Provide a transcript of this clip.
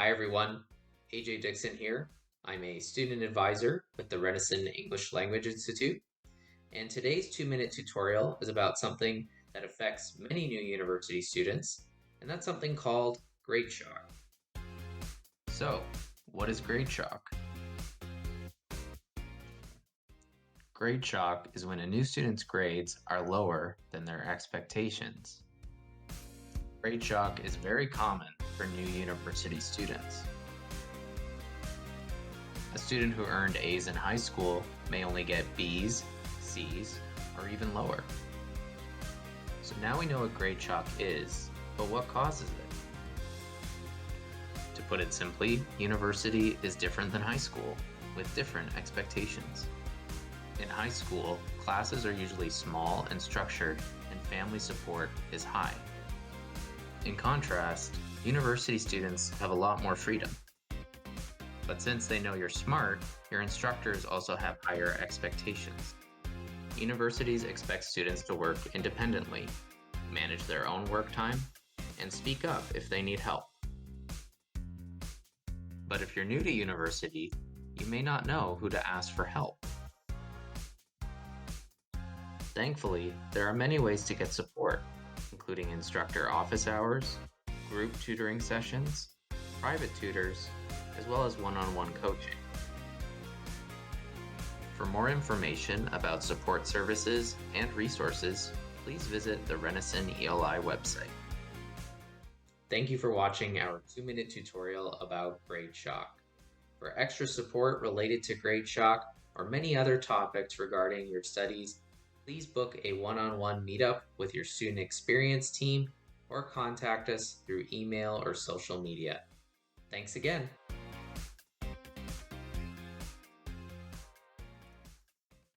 Hi everyone, A.J. Dixon here. I'm a student advisor with the Renison English Language Institute, and today's 2-minute tutorial is about something that affects many new university students, and that's something called grade shock. So, what is grade shock? Grade shock is when a new student's grades are lower than their expectations. Grade shock is very common for new university students. A student who earned A's in high school may only get B's, C's, or even lower. So now we know what grade shock is, but what causes it? To put it simply, university is different than high school, with different expectations. In high school, classes are usually small and structured, and family support is high. In contrast, university students have a lot more freedom. But since they know you're smart, your instructors also have higher expectations. Universities expect students to work independently, manage their own work time, and speak up if they need help. But if you're new to university, you may not know who to ask for help. Thankfully, there are many ways to get support, including instructor office hours, group tutoring sessions, private tutors, as well as one-on-one coaching. For more information about support services and resources, please visit the Renison ELI website. Thank you for watching our 2-minute tutorial about grade shock. For extra support related to grade shock or many other topics regarding your studies, please book a one-on-one meetup with your student experience team or contact us through email or social media. Thanks again.